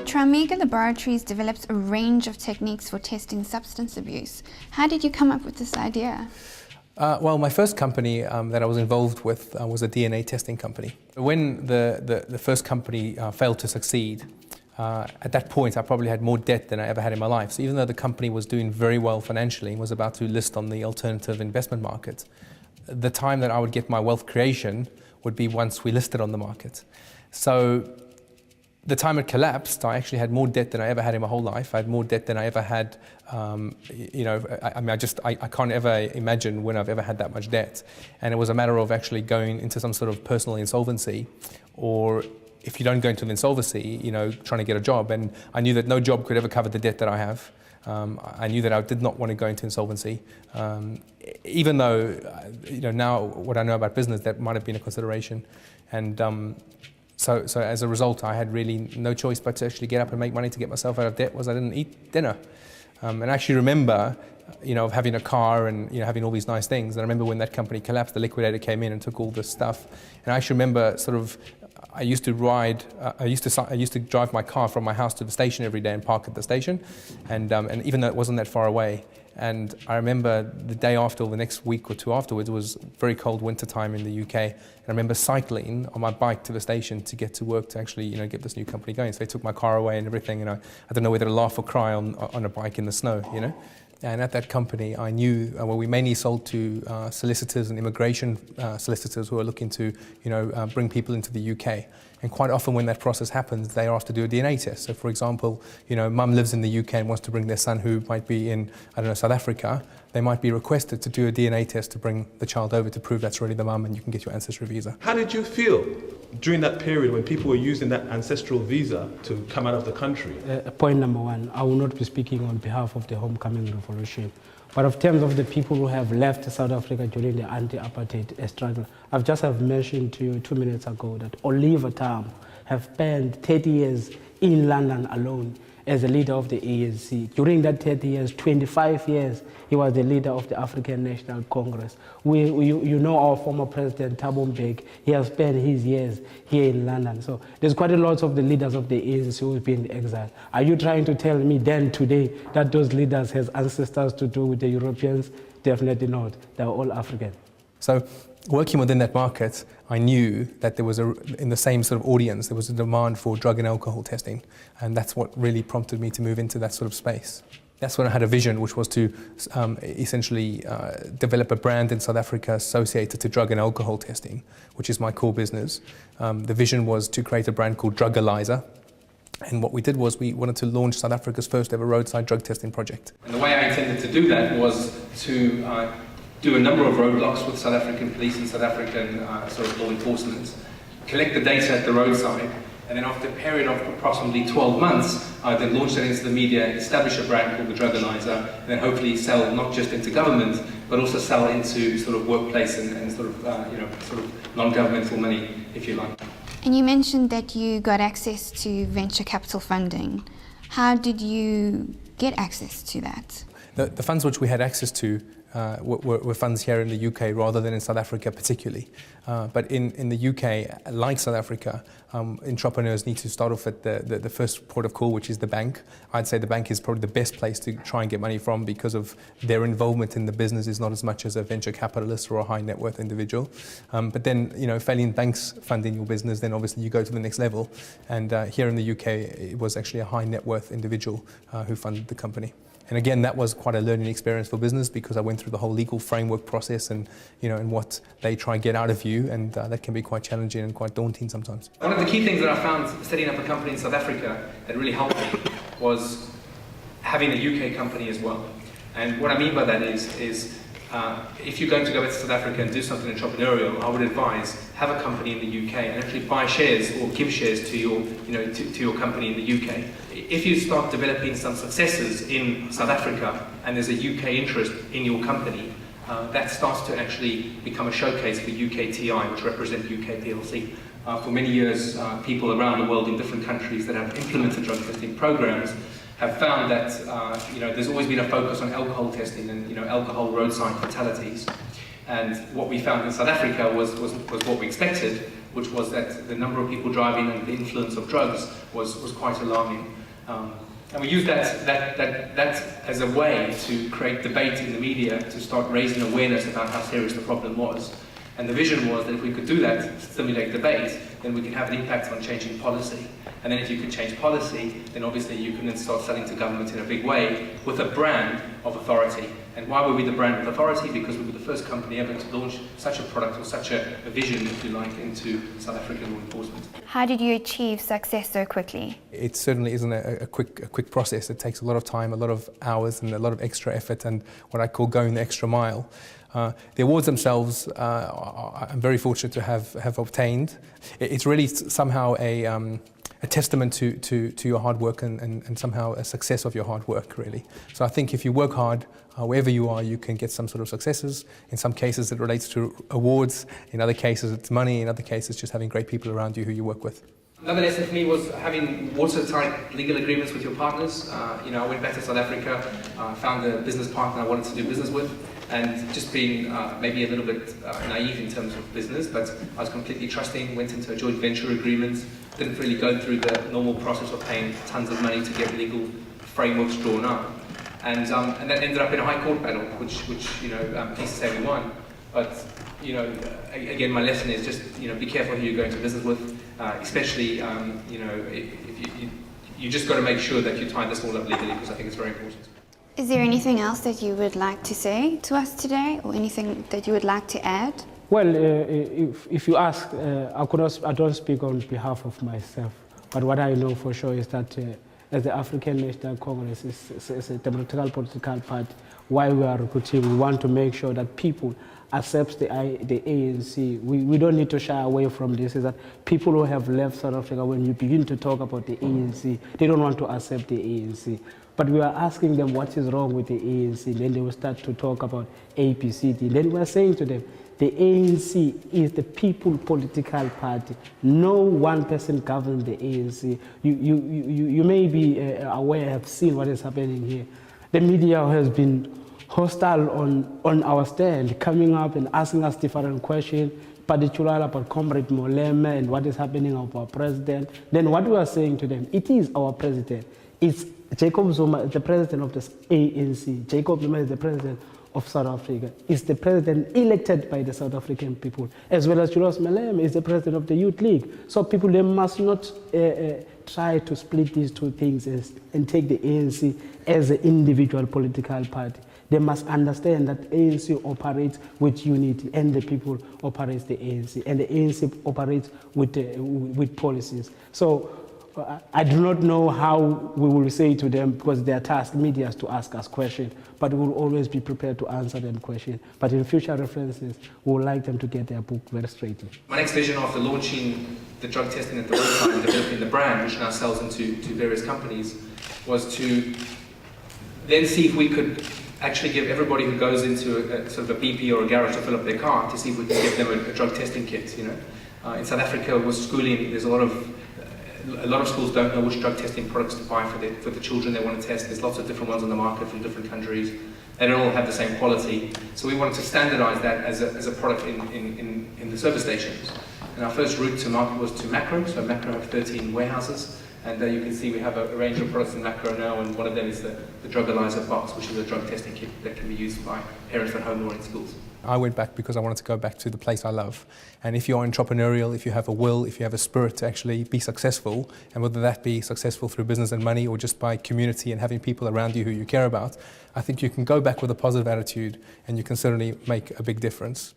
Trimega Laboratories develops a range of techniques for testing substance abuse. How did you come up with this idea? Well, my first company that I was involved with was a DNA testing company. When the first company failed to succeed, at that point I probably had more debt than I ever had in my life. So even though the company was doing very well financially and was about to list on the alternative investment market, the time that I would get my wealth creation would be once we listed on the market. So the time it collapsed, I actually had more debt than I ever had in my whole life. I had more debt than I ever had, I can't ever imagine when I've ever had that much debt. And it was a matter of actually going into some sort of personal insolvency, or if you don't go into an insolvency, trying to get a job. And I knew that no job could ever cover the debt that I have. I knew that I did not want to go into insolvency. Even though, now what I know about business, that might have been a consideration. And So as a result, I had really no choice but to actually get up and make money to get myself out of debt. I didn't eat dinner. And I actually remember, of having a car and having all these nice things. And I remember when that company collapsed, the liquidator came in and took all this stuff. And I actually remember I used to drive my car from my house to the station every day and park at the station. And even though it wasn't that far away. And I remember the day after, or the next week or two afterwards, it was very cold winter time in the UK. And I remember cycling on my bike to the station to get to work to actually, get this new company going. So they took my car away and everything, and I don't know whether to laugh or cry on a bike in the snow, And at that company, I knew, we mainly sold to solicitors and immigration solicitors who are looking to, bring people into the UK. And quite often when that process happens, they are asked to do a DNA test. So for example, mum lives in the UK and wants to bring their son who might be in, South Africa. They might be requested to do a DNA test to bring the child over to prove that's really the mum, and you can get your ancestry visa. How did you feel during that period when people were using that ancestral visa to come out of the country? Point number one, I will not be speaking on behalf of the homecoming revolution. But in terms of the people who have left South Africa during the anti-apartheid struggle, I've just mentioned to you 2 minutes ago that Oliver Tambo have spent 30 years in London alone as a leader of the ANC. During that 30 years, 25 years, he was the leader of the African National Congress. Our former president, Thabo Mbeki, he has spent his years here in London. So there's quite a lot of the leaders of the ANC who've been exiled. Are you trying to tell me then today that those leaders have ancestors to do with the Europeans? Definitely not. They're all African. So working within that market, I knew that there was in the same sort of audience, there was a demand for drug and alcohol testing. And that's what really prompted me to move into that sort of space. That's when I had a vision, which was to essentially develop a brand in South Africa associated to drug and alcohol testing, which is my core business. The vision was to create a brand called Xolani. And what we did was we wanted to launch South Africa's first ever roadside drug testing project. And the way I intended to do that was to do a number of roadblocks with South African police and South African law enforcement, collect the data at the roadside, and then after a period of approximately 12 months, then launch that into the media, establish a brand called the Xolani, and then hopefully sell not just into government, but also sell into workplace and non-governmental money, if you like. And you mentioned that you got access to venture capital funding. How did you get access to that? The funds which we had access to were funds here in the UK rather than in South Africa particularly. But in the UK, like South Africa, entrepreneurs need to start off at the first port of call, which is the bank. I'd say the bank is probably the best place to try and get money from because of their involvement in the business is not as much as a venture capitalist or a high net worth individual. But then, failing banks funding your business, then obviously you go to the next level. And here in the UK, it was actually a high net worth individual who funded the company. And again, that was quite a learning experience for business because I went through the whole legal framework process and, and what they try and get out of you, and that can be quite challenging and quite daunting sometimes. One of the key things that I found setting up a company in South Africa that really helped me was having a UK company as well. And what I mean by that is if you're going to go back to South Africa and do something entrepreneurial, I would advise have a company in the UK and actually buy shares or give shares to your, to your company in the UK. If you start developing some successes in South Africa and there's a UK interest in your company, that starts to actually become a showcase for UKTI, which represent UK PLC. For many years, people around the world in different countries that have implemented drug testing programs have found that there's always been a focus on alcohol testing and alcohol roadside fatalities. And what we found in South Africa was what we expected, which was that the number of people driving and the influence of drugs was quite alarming. And we used that as a way to create debate in the media, to start raising awareness about how serious the problem was. And the vision was that if we could do that, stimulate debate, then we can have an impact on changing policy. And then if you can change policy, then obviously you can then start selling to government in a big way with a brand of authority. And why were we the brand of authority? Because we were the first company ever to launch such a product or such a vision, if you like, into South African law enforcement. How did you achieve success so quickly? It certainly isn't a quick process. It takes a lot of time, a lot of hours, and a lot of extra effort, and what I call going the extra mile. The awards themselves, I'm very fortunate to have obtained. It's really somehow a testament to your hard work and somehow a success of your hard work, really. So I think if you work hard, wherever you are, you can get some sort of successes. In some cases it relates to awards, in other cases it's money, in other cases just having great people around you who you work with. Another lesson for me was having watertight legal agreements with your partners. I went back to South Africa, found a business partner I wanted to do business with, and just being maybe a little bit naive in terms of business, but I was completely trusting, went into a joint venture agreement, didn't really go through the normal process of paying tons of money to get legal frameworks drawn up. And that ended up in a high court battle, which pleased to say we won. But, again, my lesson is just, be careful who you're going to business with, especially, if you just got to make sure that you tie this all up legally, because I think it's very important. Is there anything else that you would like to say to us today, or anything that you would like to add? Well, if you ask, I don't speak on behalf of myself, but what I know for sure is that as the African National Congress is a democratic political party, why we are recruiting, we want to make sure that people accept the ANC. We don't need to shy away from this, is that people who have left South Africa, when you begin to talk about the ANC, they don't want to accept the ANC. But we are asking them what is wrong with the ANC, then they will start to talk about APCD. Then we are saying to them, the ANC is the people political party. No one person governs the ANC. You may be aware, have seen what is happening here. The media has been hostile on our stand, coming up and asking us different questions, particularly about Comrade Molema and what is happening of our president. Then what we are saying to them, it is our president. It's Jacob Zuma, the president of the ANC. Jacob Zuma is the president of South Africa. Is the president elected by the South African people, as well as Julius Malema is the president of the Youth League. So people, they must not try to split these two things and take the ANC as an individual political party. They must understand that ANC operates with unity, and the people operates the ANC, and the ANC operates with policies. So I do not know how we will say to them, because their task, media, is to ask us questions, but we will always be prepared to answer them questions. But in future references, we would like them to get their book very straightly. My next vision after launching the drug testing at the website and developing the brand, which now sells into various companies, was to then see if we could actually give everybody who goes into a sort of a BP or a garage to fill up their car, to see if we can give them a drug testing kit. In South Africa, with schooling, there's a lot of schools don't know which drug testing products to buy for the children they want to test. There's lots of different ones on the market from different countries. They don't all have the same quality. So we wanted to standardize that as a product in the service stations. And our first route to market was to Macro. So Macro have 13 warehouses. And you can see we have a range of products in Macro now, and one of them is the Drug Eliza box, which is a drug testing kit that can be used by parents at home or in schools. I went back because I wanted to go back to the place I love. And if you're entrepreneurial, if you have a will, if you have a spirit to actually be successful, and whether that be successful through business and money or just by community and having people around you who you care about, I think you can go back with a positive attitude and you can certainly make a big difference.